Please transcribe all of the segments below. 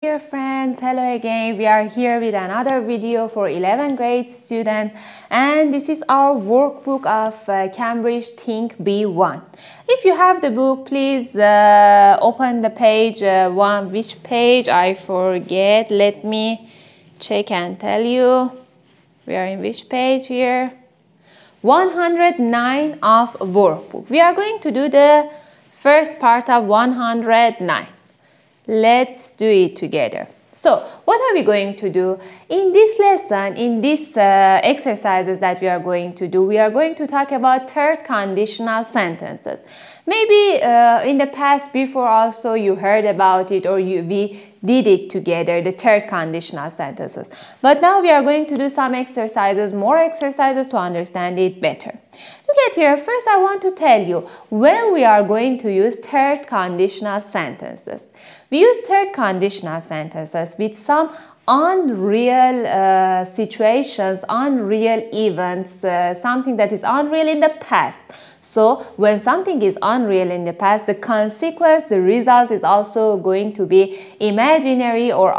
Dear friends, hello again. We are here with another video for 11th grade students, and this is our workbook of Cambridge Think B1. If you have the book, please open the page one. Which page? I forget. Let me check and tell you. We are in which page here? 109 of workbook. We are going to do the first part of 109. Let's do it together. So, what are we going to do? In this lesson, in these exercises that we are going to do, we are going to talk about third conditional sentences. Maybe in the past, before also, you heard about it or we did it together, the third conditional sentences. But now we are going to do some exercises, more exercises to understand it better. Look at here. First, I want to tell you when we are going to use third conditional sentences. We use third conditional sentences with some unreal situations, unreal events, something that is unreal in the past. So, when something is unreal in the past, the consequence, the result is also going to be imaginary or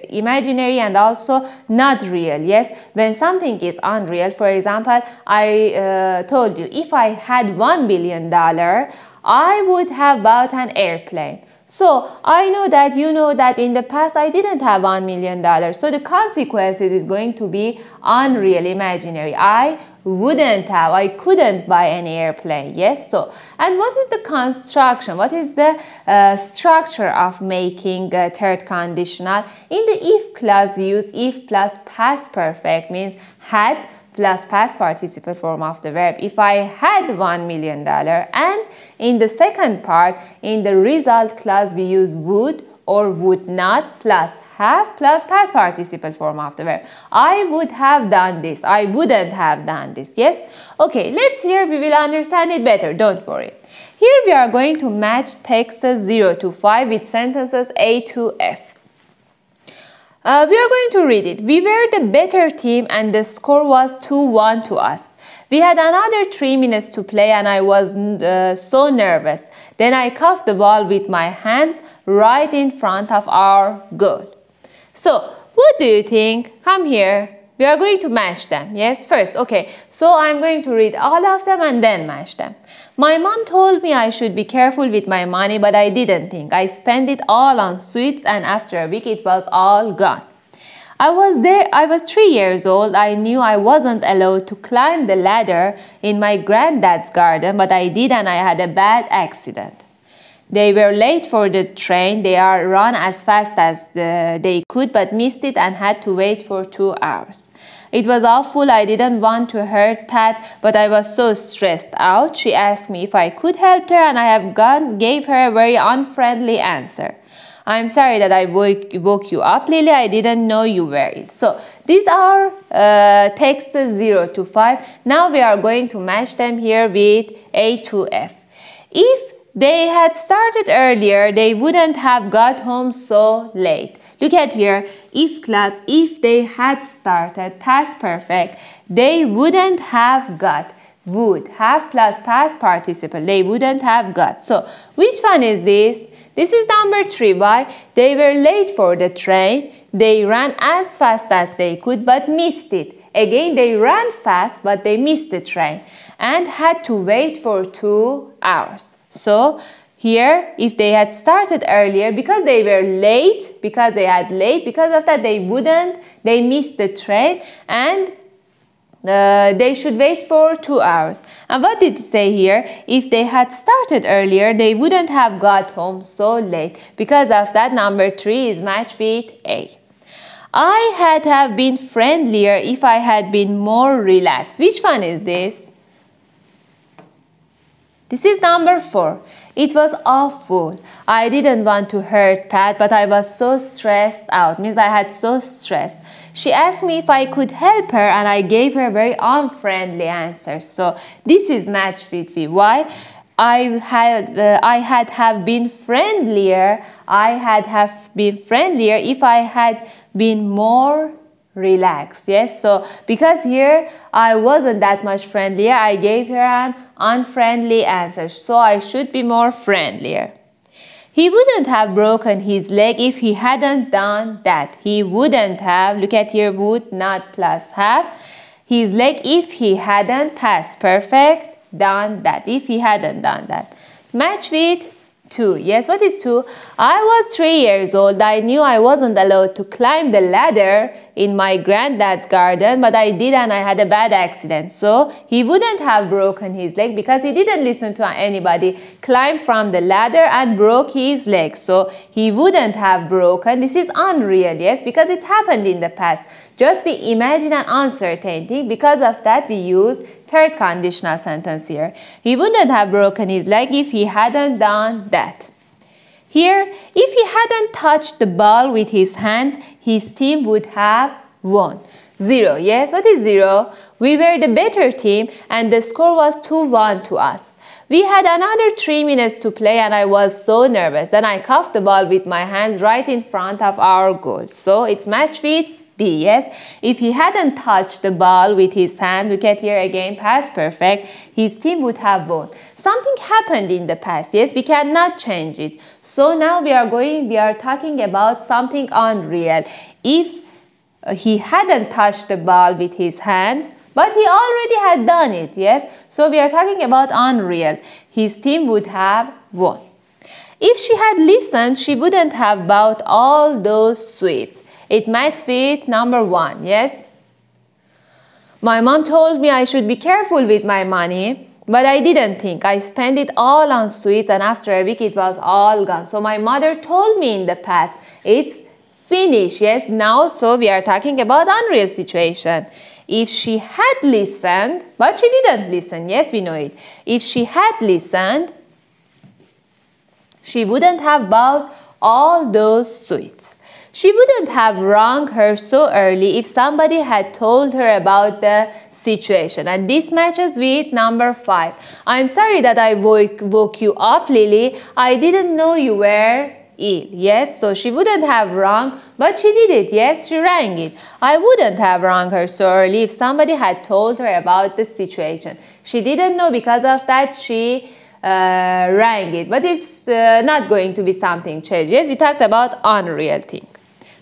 imaginary and also not real. Yes, when something is unreal, for example, I told you if I had $1 billion, I would have bought an airplane. So, I know that you know that in the past I didn't have $1 million. So, the consequence is going to be unreal, imaginary. I couldn't buy any airplane. Yes, so, and what is the construction? What is the structure of making a third conditional? In the if clause, we use if plus past perfect, means had plus past participle form of the verb. If I had $1 million, and in the second part, in the result clause, we use would or would not plus have plus past participle form of the verb. I would have done this. I wouldn't have done this. Yes? Okay, let's hear. We will understand it better. Don't worry. Here we are going to match texts 0 to 5 with sentences A to F. We are going to read it. We were the better team and the score was 2-1 to us. We had another 3 minutes to play and I was so nervous. Then I cuffed the ball with my hands right in front of our goal. So, what do you think? Come here. We are going to match them. Yes, first. Okay, so I'm going to read all of them and then match them. My mom told me I should be careful with my money, but I didn't think. I spent it all on sweets and after a week it was all gone. I was 3 years old. I knew I wasn't allowed to climb the ladder in my granddad's garden, but I did and I had a bad accident. They were late for the train. They run as fast as they could, but missed it and had to wait for 2 hours. It was awful. I didn't want to hurt Pat, but I was so stressed out. She asked me if I could help her, and I gave her a very unfriendly answer. I'm sorry that I woke you up, Lily. I didn't know you were ill. So, these are texts 0 to 5. Now we are going to match them here with A to F. If they had started earlier, they wouldn't have got home so late. Look at here, if clause, if they had started, past perfect, they wouldn't have got, would, have plus past participle, they wouldn't have got. So, which one is this? This is number 3. Why? They were late for the train, they ran as fast as they could but missed it. Again, they ran fast but they missed the train and had to wait for 2 hours. So, here, if they had started earlier, because they were late, because of that they missed the train and they should wait for 2 hours. And what did it say here? If they had started earlier, they wouldn't have got home so late. Because of that, number 3 is matched with A. I had have been friendlier if I had been more relaxed. Which one is this? This is number 4. It was awful. I didn't want to hurt Pat, but I was so stressed out. Means I had so stressed. She asked me if I could help her and I gave her a very unfriendly answer. So this is matched with V. Why? I had have been friendlier. I had have been friendlier if I had been more relaxed. Yes, so because here I wasn't that much friendlier, I gave her an unfriendly answer. So I should be more friendlier. He wouldn't have broken his leg if he hadn't done that. He wouldn't have, look at here, would not plus have, his leg if he hadn't past perfect done that. If he hadn't done that. Match with 2. Yes, what is 2? I was 3 years old. I knew I wasn't allowed to climb the ladder in my granddad's garden, but I did and I had a bad accident. So he wouldn't have broken his leg because he didn't listen to anybody, climbed from the ladder and broke his leg. So he wouldn't have broken. This is unreal, yes, because it happened in the past. Just we imagine an uncertain thing. Because of that, we use third conditional sentence here. He wouldn't have broken his leg if he hadn't done that. Here, if he hadn't touched the ball with his hands, his team would have won. 0. Yes, what is 0? We were the better team and the score was 2-1 to us. We had another 3 minutes to play and I was so nervous. Then I cuffed the ball with my hands right in front of our goal. So it's matched with D, yes? If he hadn't touched the ball with his hand, look at here again, past perfect, his team would have won. Something happened in the past, yes? We cannot change it. So now we are talking about something unreal. If he hadn't touched the ball with his hands, but he already had done it, yes? So we are talking about unreal. His team would have won. If she had listened, she wouldn't have bought all those sweets. It matches with number 1, yes? My mom told me I should be careful with my money, but I didn't think. I spent it all on sweets and after a week it was all gone. So my mother told me in the past, it's finished, yes? Now, so we are talking about unreal situation. If she had listened, but she didn't listen, yes, we know it. If she had listened, she wouldn't have bought all those sweets. She wouldn't have rung her so early if somebody had told her about the situation. And this matches with number 5. I'm sorry that I woke you up, Lily. I didn't know you were ill. Yes, so she wouldn't have rung, but she did it. Yes, she rang it. I wouldn't have rung her so early if somebody had told her about the situation. She didn't know, because of that she rang it. But it's not going to be something changed. Yes, we talked about unreal thing.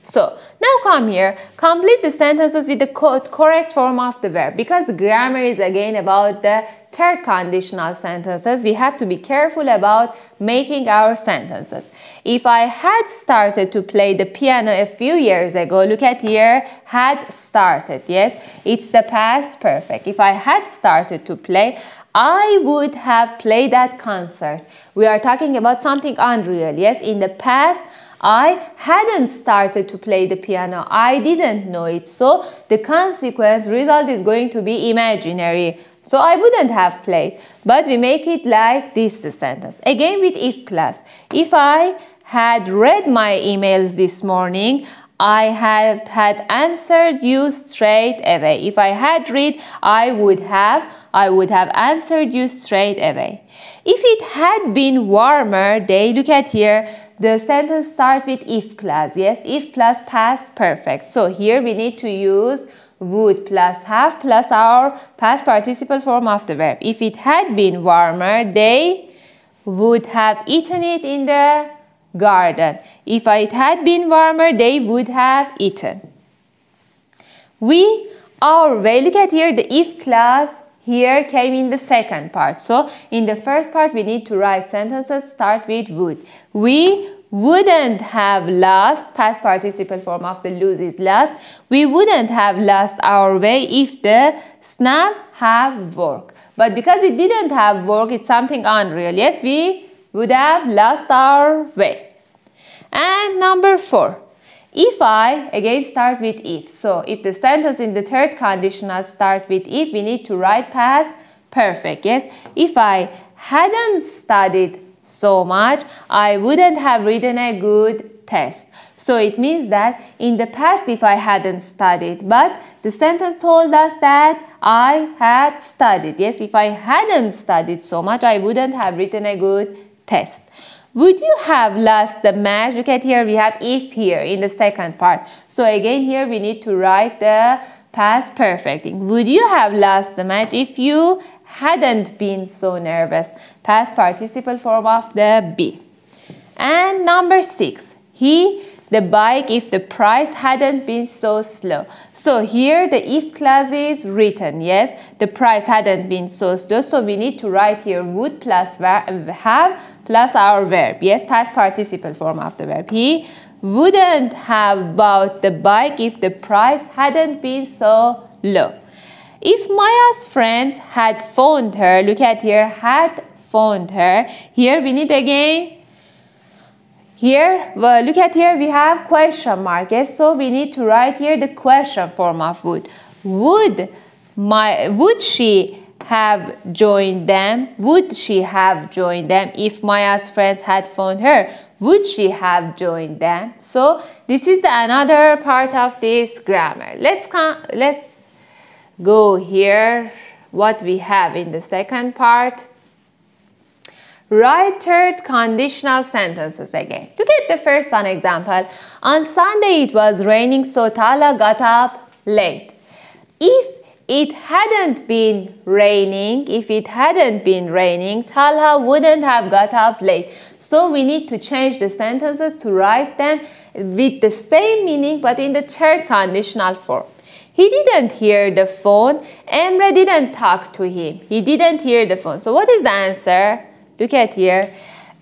So, now come here, complete the sentences with the correct form of the verb. Because the grammar is again about the third conditional sentences, we have to be careful about making our sentences. If I had started to play the piano a few years ago, look at here, had started, yes? It's the past perfect. If I had started to play, I would have played that concert. We are talking about something unreal, yes? In the past, I hadn't started to play the piano. I didn't know it. So the consequence result is going to be imaginary. So I wouldn't have played. But we make it like this sentence. Again with if clause. If I had read my emails this morning, I had answered you straight away. If I had read, I would have answered you straight away. If it had been warmer day, look at here, the sentence starts with if clause, yes? If plus past perfect. So here we need to use would plus have plus our past participle form of the verb. If it had been warmer, they would have eaten it in the garden. If it had been warmer, they would have eaten. We, our way, look at here, the if clause here came in the second part. So in the first part, we need to write sentences start with would. We wouldn't have lost, past participle form of the lose is lost. We wouldn't have lost our way if the snap have worked. But because it didn't have work, it's something unreal. Yes, we would have lost our way. And number 4. If I, again start with if. So if the sentence in the third conditional start with if, we need to write past perfect, yes? If I hadn't studied so much, I wouldn't have written a good test. So it means that in the past if I hadn't studied, but the sentence told us that I had studied. Yes, if I hadn't studied so much, I wouldn't have written a good test. Would you have lost the match? Look at here, we have if here in the second part. So again here we need to write the past perfect. Would you have lost the match if you hadn't been so nervous? Past participle form of the be. And number 6, the bike if the price hadn't been so slow. So here the if clause is written, yes, the price hadn't been so slow, so we need to write here would plus have plus our verb, yes, past participle form of the verb. He wouldn't have bought the bike if the price hadn't been so low. If Maya's friends had phoned her, look at here, had phoned her, here we need again. Here, well, look at here, we have question mark, yes? So we need to write here the question form of would. Would she have joined them? Would she have joined them if Maya's friends had phoned her? Would she have joined them? So this is another part of this grammar. Let's go here, what we have in the second part. Write third conditional sentences again. Look at the first one example. On Sunday it was raining, so Talha got up late. If it hadn't been raining, Talha wouldn't have got up late. So we need to change the sentences to write them with the same meaning but in the third conditional form. He didn't hear the phone. Emre didn't talk to him. He didn't hear the phone. So what is the answer? Look at here.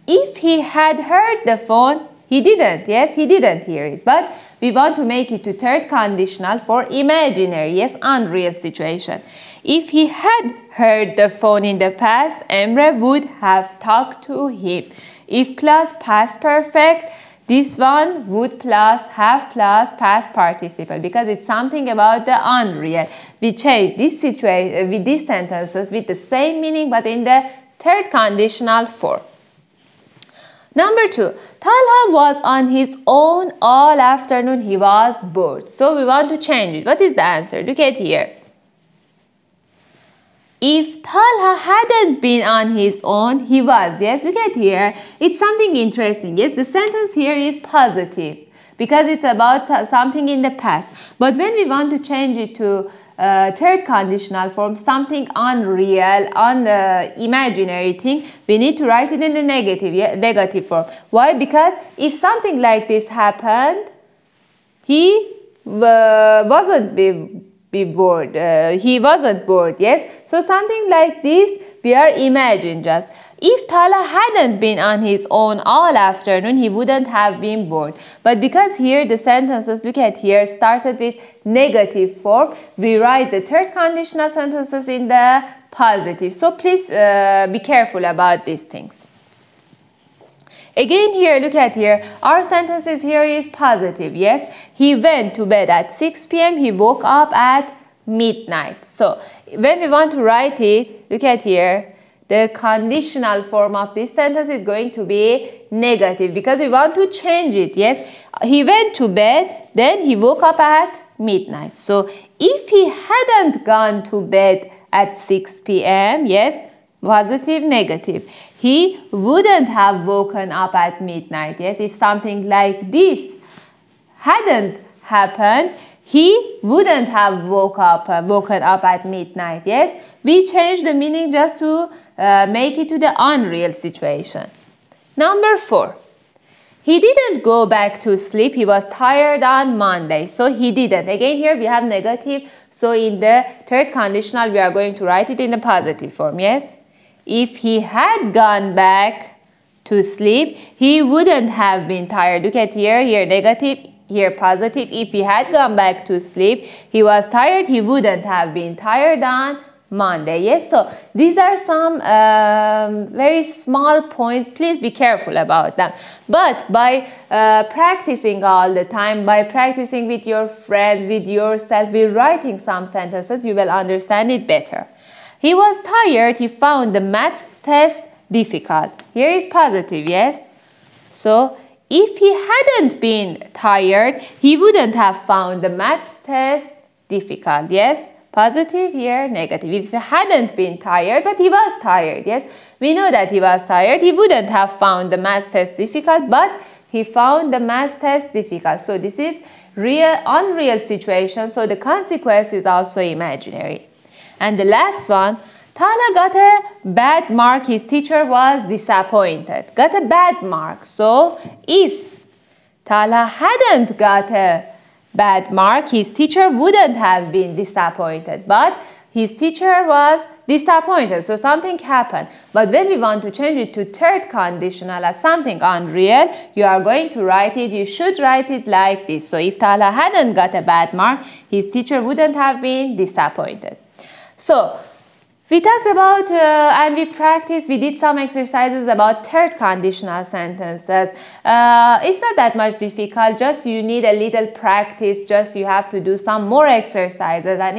If he had heard the phone, he didn't. Yes, he didn't hear it. But we want to make it to third conditional for imaginary, yes, unreal situation. If he had heard the phone in the past, Emre would have talked to him. If clause past perfect, this one would plus have plus past participle because it's something about the unreal. We change this situation with these sentences with the same meaning but in the third conditional form. Number 2, Talha was on his own all afternoon. He was bored. So we want to change it. What is the answer? Look at here. If Talha hadn't been on his own, he was. Yes, look at here. It's something interesting. Yes, the sentence here is positive because it's about something in the past. But when we want to change it to third conditional form, something unreal, imaginary thing, we need to write it in the negative form. Why? Because if something like this happened, he wasn't bored. He wasn't bored, yes? So something like this, we are imagining just. If Talha hadn't been on his own all afternoon, he wouldn't have been bored. But because here the sentences, look at here, started with negative form, we write the third conditional sentences in the positive. So please be careful about these things. Again here, look at here, our sentences here is positive, yes? He went to bed at 6 p.m., he woke up at midnight. So when we want to write it, look at here, the conditional form of this sentence is going to be negative because we want to change it, yes? He went to bed, then he woke up at midnight. So if he hadn't gone to bed at 6 p.m., yes, positive, negative, he wouldn't have woken up at midnight, yes? If something like this hadn't happened, he wouldn't have woken up at midnight, yes? We change the meaning just to make it to the unreal situation. Number 4. He didn't go back to sleep. He was tired on Monday. So he didn't. Again here we have negative. So in the third conditional we are going to write it in the positive form, yes? If he had gone back to sleep, he wouldn't have been tired. Look at here, here negative, here positive. If he had gone back to sleep, he was tired, he wouldn't have been tired on Monday. Yes, so these are some very small points. Please be careful about them. But by practicing all the time, by practicing with your friends, with yourself, with writing some sentences, you will understand it better. He was tired. He found the maths test difficult. Here is positive, yes? So if he hadn't been tired, he wouldn't have found the maths test difficult, yes? Positive here, negative. If he hadn't been tired, but he was tired, yes? We know that he was tired. He wouldn't have found the math test difficult, but he found the math test difficult. So this is real, unreal situation. So the consequence is also imaginary. And the last one, Tala got a bad mark. His teacher was disappointed. Got a bad mark. So if Tala hadn't got a bad mark, his teacher wouldn't have been disappointed. But his teacher was disappointed. So something happened. But when we want to change it to third conditional as something unreal, you are going to write it. You should write it like this. So if Tala hadn't got a bad mark, his teacher wouldn't have been disappointed. So we talked about and we practiced, we did some exercises about third conditional sentences. It's not that much difficult, just you need a little practice, just you have to do some more exercises. And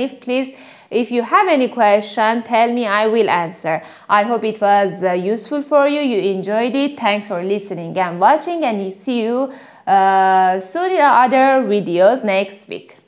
if you have any question, tell me, I will answer. I hope it was useful for you, you enjoyed it. Thanks for listening and watching, and see you soon in other videos next week.